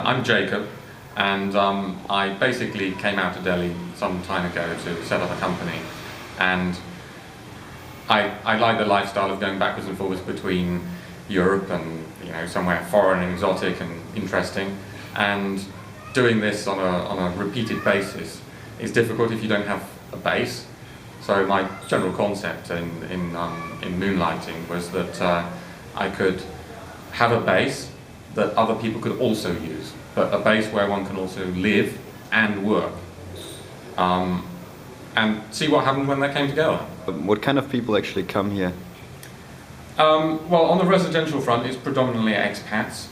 I'm Jacob, and I basically came out to Delhi some time ago to set up a company, and I like the lifestyle of going backwards and forwards between Europe and somewhere foreign and exotic and interesting, and doing this on a repeated basis is difficult if you don't have a base. So my general concept in moonlighting was that I could have a base that other people could also use, but a base where one can also live and work, and see what happened when they came together. What kind of people actually come here? Well, on the residential front, it's predominantly expats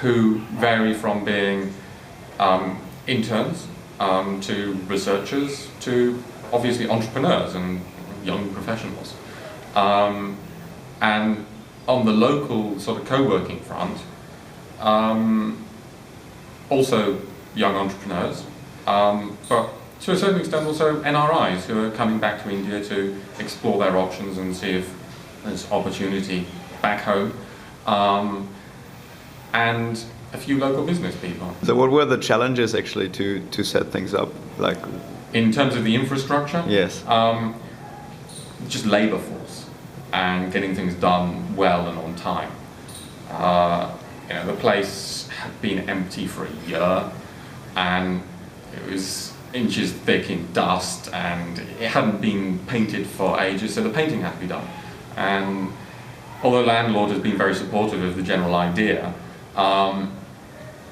who vary from being interns to researchers to obviously entrepreneurs and young professionals. And on the local sort of co-working front, also young entrepreneurs, but to a certain extent also NRIs who are coming back to India to explore their options and see if there's opportunity back home, and a few local business people. So what were the challenges actually to set things up? Like, in terms of the infrastructure? Yes. Just labour force and getting things done well and on time. The place had been empty for a year, and it was inches thick in dust, and it hadn't been painted for ages, so the painting had to be done. And although the landlord has been very supportive of the general idea,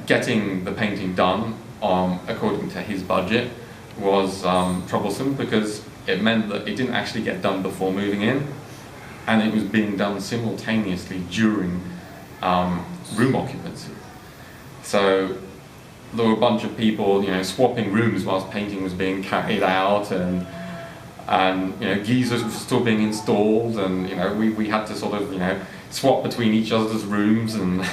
getting the painting done according to his budget was troublesome, because it meant that it didn't actually get done before moving in, and it was being done simultaneously during room occupancy. So there were a bunch of people, swapping rooms whilst painting was being carried out, and geysers were still being installed, and we had to sort of swap between each other's rooms, and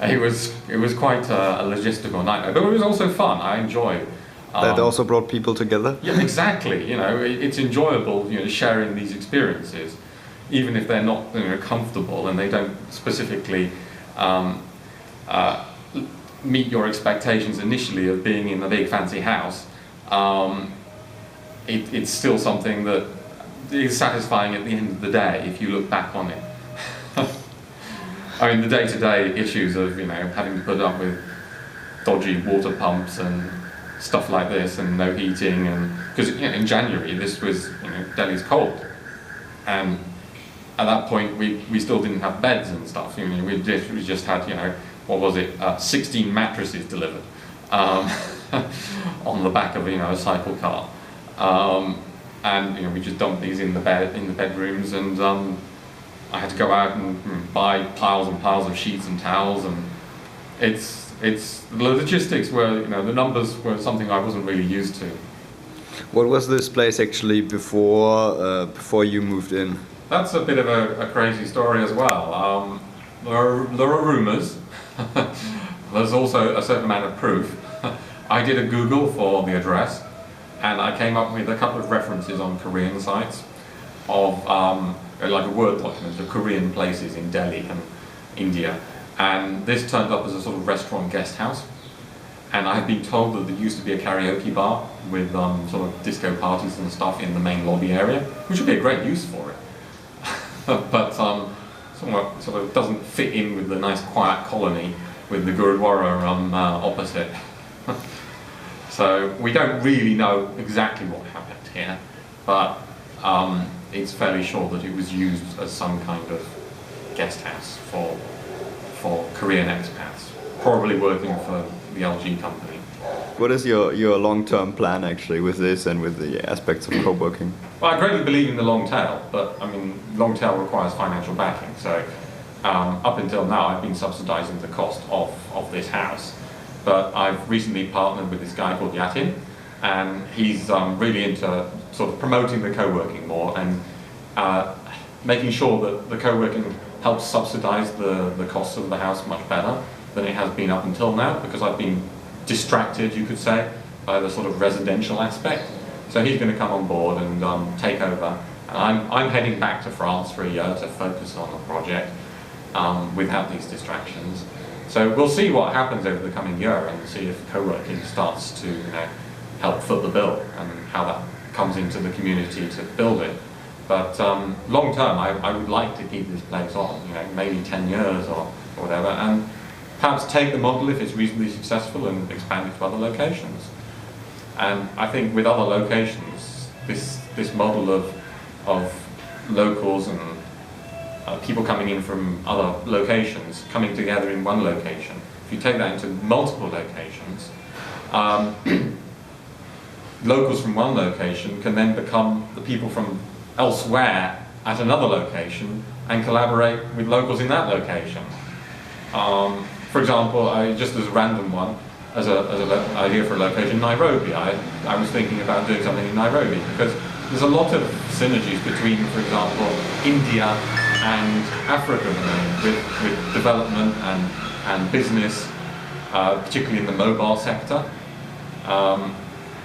it was quite a logistical nightmare, but it was also fun. I enjoyed. That also brought people together? Yeah, exactly. It's enjoyable, sharing these experiences, even if they're not comfortable and they don't specifically meet your expectations initially of being in a big fancy house. It's still something that is satisfying at the end of the day if you look back on it. I mean, the day-to-day issues of having to put up with dodgy water pumps and stuff like this, and no heating, and because in January this was Delhi's cold, and at that point we still didn't have beds and stuff. We just had what was it, 16 mattresses delivered on the back of a cycle car, and we just dumped these in the bedrooms, and I had to go out and buy piles and piles of sheets and towels, and the logistics were, the numbers were something I wasn't really used to. What was this place actually before you moved in? That's a bit of a crazy story as well. There are rumours. There's also a certain amount of proof. I did a Google for the address, and I came up with a couple of references on Korean sites of like a Word document of Korean places in Delhi and India. And this turned up as a sort of restaurant guest house, and I had been told that there used to be a karaoke bar with sort of disco parties and stuff in the main lobby area, which would be a great use for it. But somewhat sort of doesn't fit in with the nice quiet colony with the Gurudwara opposite. So we don't really know exactly what happened here, but it's fairly sure that it was used as some kind of guest house for Korean expats, probably working for the LG company. What is your long-term plan actually with this and with the aspects of co-working? Well, I greatly believe in the long tail, but I mean, long tail requires financial backing. So up until now, I've been subsidizing the cost of this house, but I've recently partnered with this guy called Yatin, and he's really into sort of promoting the co-working more and making sure that the co-working helps subsidize the costs of the house much better than it has been up until now, because I've been distracted, you could say, by the sort of residential aspect. So he's going to come on board and take over. And I'm heading back to France for a year to focus on the project without these distractions. So we'll see what happens over the coming year and see if co-working starts to help foot the bill and how that comes into the community to build it. But long term, I would like to keep this place on, maybe 10 years or whatever, and perhaps take the model if it's reasonably successful and expand it to other locations. And I think with other locations, this model of locals and people coming in from other locations coming together in one location, if you take that into multiple locations, locals from one location can then become the people from elsewhere at another location and collaborate with locals in that location. For example, just as a random one, as an idea for a location, Nairobi. I was thinking about doing something in Nairobi because there's a lot of synergies between, for example, India and Africa with development and business, particularly in the mobile sector,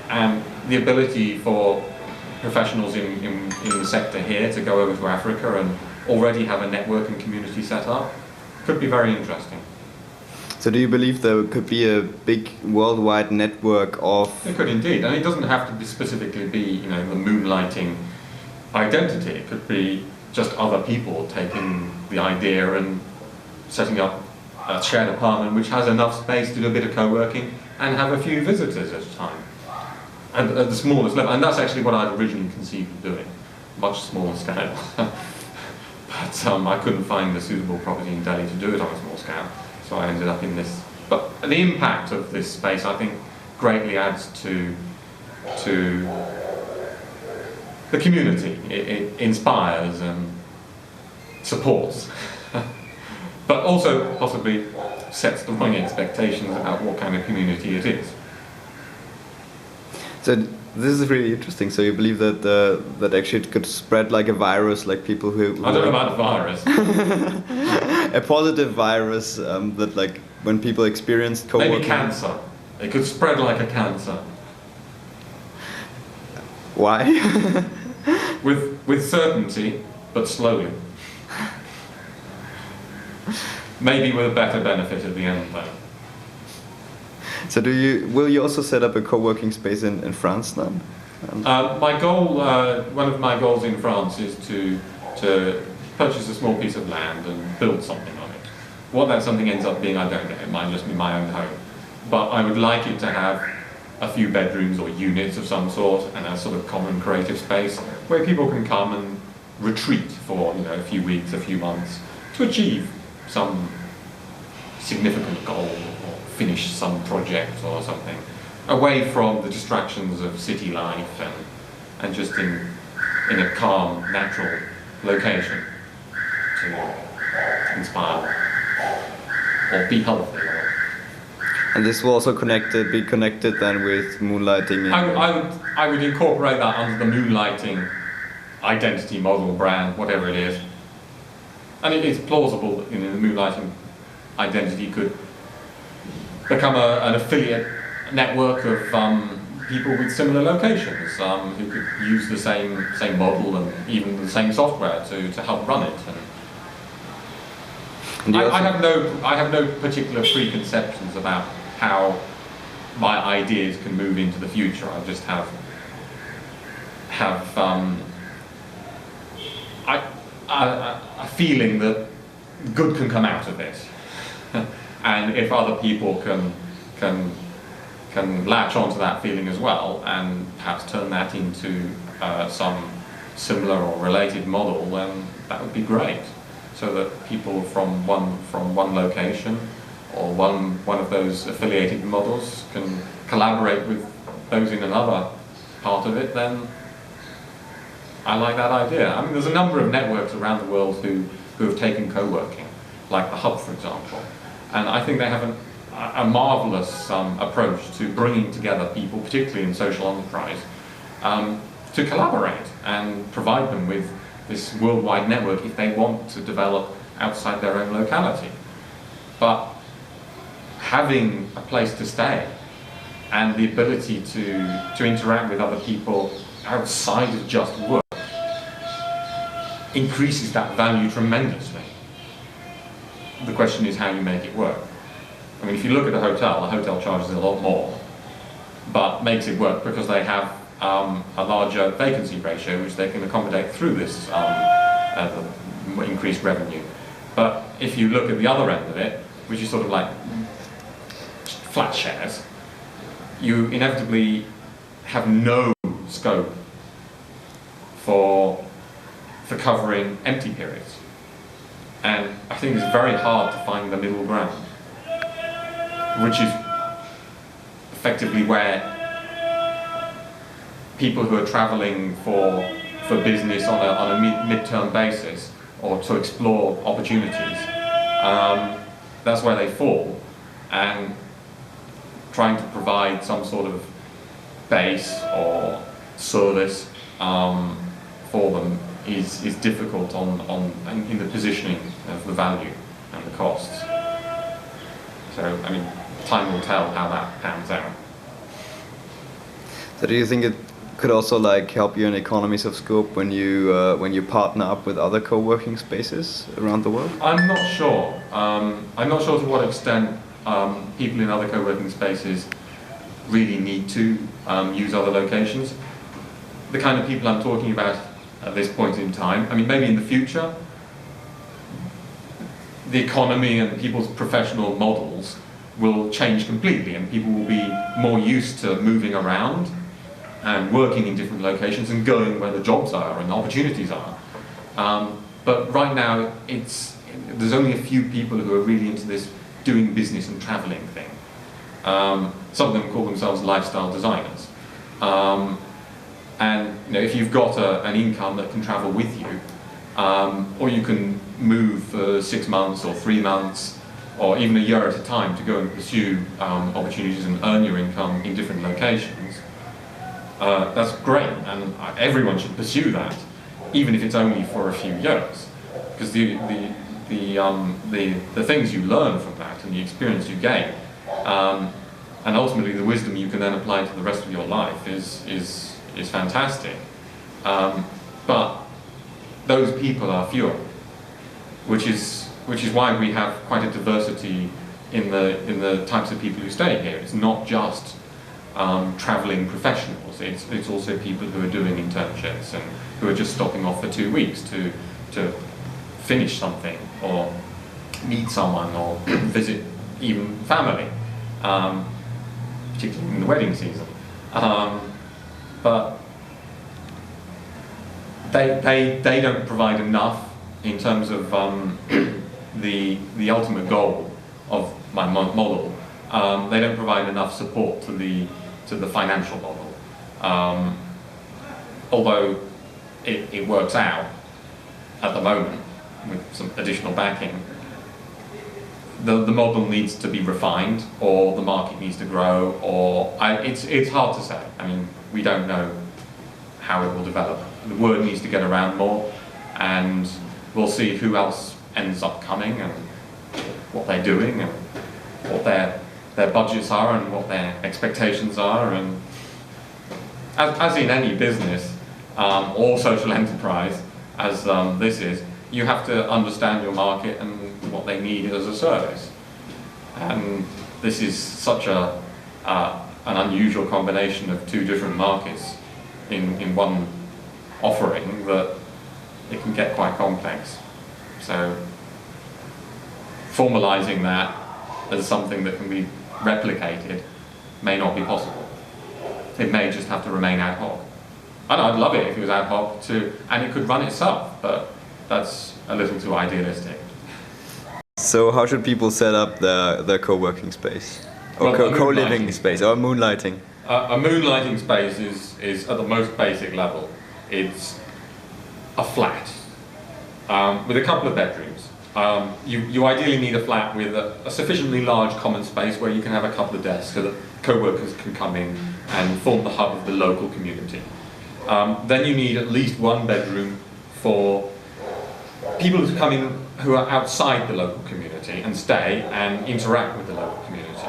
and the ability for professionals in the sector here to go over to Africa and already have a network and community set up could be very interesting. So do you believe there could be a big worldwide network of... It could indeed, and it doesn't have to be specifically be, the moonlighting identity. It could be just other people taking the idea and setting up a shared apartment which has enough space to do a bit of co-working and have a few visitors at a time. And at the smallest level, and that's actually what I'd originally conceived of doing, much smaller scale. But I couldn't find a suitable property in Delhi to do it on a small scale. So I ended up in this. But the impact of this space, I think, greatly adds to the community. It inspires and supports, but also possibly sets the wrong expectations about what kind of community it is. So this is really interesting. So you believe that that actually it could spread like a virus, like people who I don't know about a virus. A positive virus that, like, when people experienced co-working. Maybe cancer. It could spread like a cancer. Why? with certainty, but slowly. Maybe with a better benefit at the end, though. So will you also set up a co-working space in France then? My goal, one of my goals in France is to purchase a small piece of land and build something on it. What that something ends up being, I don't know. It might just be my own home. But I would like it to have a few bedrooms or units of some sort and a sort of common creative space where people can come and retreat for a few weeks, a few months to achieve some significant goal or finish some project or something, away from the distractions of city life and just in a calm, natural location to inspire or be healthy. And this will also be connected then with moonlighting. I would incorporate that under the moonlighting identity, model, brand, whatever it is. And it is plausible that the moonlighting identity could become an affiliate network of people with similar locations who could use the same model and even the same software to help run it. And I have no particular preconceptions about how my ideas can move into the future. I just have a feeling that good can come out of it, and if other people can latch onto that feeling as well and perhaps turn that into some similar or related model, then that would be great. So that people from one location or one of those affiliated models can collaborate with those in another part of it, then I like that idea. I mean, there's a number of networks around the world who have taken co-working, like the Hub, for example, and I think they have a marvelous approach to bringing together people, particularly in social enterprise, to collaborate and provide them with this worldwide network if they want to develop outside their own locality. But having a place to stay and the ability to interact with other people outside of just work increases that value tremendously. The question is how you make it work. I mean, if you look at a hotel charges a lot more, but makes it work because they have a larger vacancy ratio, which they can accommodate through this increased revenue. But if you look at the other end of it, which is sort of like flat shares, you inevitably have no scope for covering empty periods. And I think it's very hard to find the middle ground, which is effectively where people who are traveling for business on a mid-term basis or to explore opportunities, that's where they fall. And trying to provide some sort of base or service for them is difficult in the positioning of the value and the costs. So, I mean, time will tell how that pans out. So do you think it could also like help you in economies of scope when you partner up with other co-working spaces around the world? I'm not sure. I'm not sure to what extent people in other co-working spaces really need to use other locations. The kind of people I'm talking about at this point in time, I mean, maybe in the future, the economy and people's professional models will change completely, and people will be more used to moving around and working in different locations and going where the jobs are and opportunities are. But right now, there's only a few people who are really into this doing business and traveling thing. Some of them call themselves lifestyle designers. And you know, if you've got an income that can travel with you, or you can move for 6 months or 3 months, or even a year at a time to go and pursue opportunities and earn your income in different locations, that's great, and everyone should pursue that, even if it's only for a few years, because the things you learn from that and the experience you gain, and ultimately the wisdom you can then apply to the rest of your life is fantastic. But those people are fewer, which is why we have quite a diversity in the types of people who stay here. It's not just traveling professionals. It's also people who are doing internships and who are just stopping off for 2 weeks to finish something or meet someone or visit even family, particularly in the wedding season. But they don't provide enough in terms of the ultimate goal of my model. They don't provide enough support to the financial model. Although it works out at the moment with some additional backing, the model needs to be refined, or the market needs to grow, or it's hard to say. I mean, we don't know how it will develop. The word needs to get around more, and we'll see who else ends up coming and what they're doing and what their budgets are and what their expectations are. And as in any business or social enterprise, as this is, you have to understand your market and what they need as a service. And this is such an unusual combination of two different markets in one offering that it can get quite complex. So formalizing that as something that can be replicated may not be possible. It may just have to remain ad hoc. And I'd love it if it was ad hoc too, and it could run itself, but that's a little too idealistic. So how should people set up their co-working space? Or Well, co-living space, or moonlighting? A moonlighting space is at the most basic level. It's a flat with a couple of bedrooms. You ideally need a flat with a sufficiently large common space where you can have a couple of desks so that co-workers can come in and form the hub of the local community. Then you need at least one bedroom for people who come in who are outside the local community and stay and interact with the local community.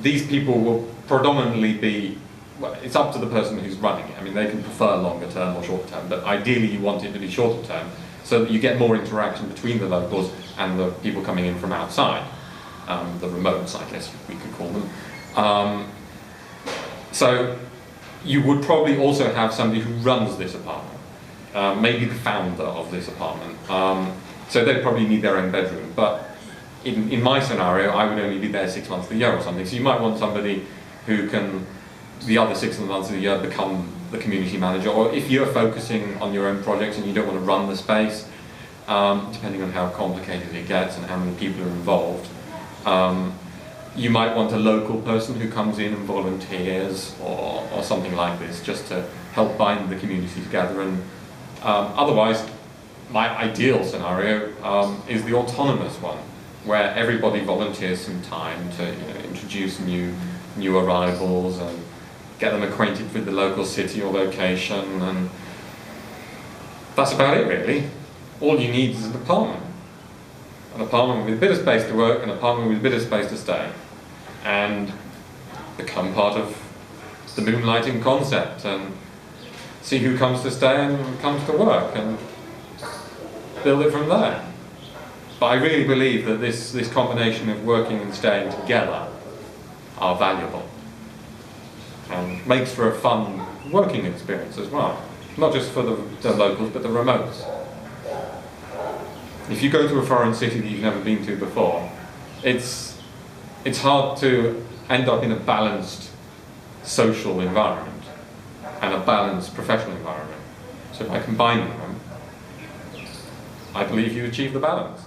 These people will predominantly be, well, it's up to the person who's running it. I mean, they can prefer longer term or short term, but ideally you want it to be shorter term, so that you get more interaction between the locals and the people coming in from outside, the remotes, I guess we could call them. So you would probably also have somebody who runs this apartment, maybe the founder of this apartment. So they'd probably need their own bedroom, but in my scenario, I would only be there 6 months of the year or something. So you might want somebody who can, the other 6 months of the year, become the community manager. Or if you're focusing on your own projects and you don't want to run the space, depending on how complicated it gets and how many people are involved, you might want a local person who comes in and volunteers or something like this, just to help bind the community together. And otherwise, my ideal scenario is the autonomous one, where everybody volunteers some time to introduce new arrivals and get them acquainted with the local city or location, and that's about it really. All you need is an apartment with a bit of space to work, an apartment with a bit of space to stay, and become part of the moonlighting concept and see who comes to stay and who comes to work and build it from there. But I really believe that this combination of working and staying together are valuable and makes for a fun working experience as well. Not just for the locals, but the remotes. If you go to a foreign city that you've never been to before, it's hard to end up in a balanced social environment and a balanced professional environment. So by combining them, I believe you achieve the balance.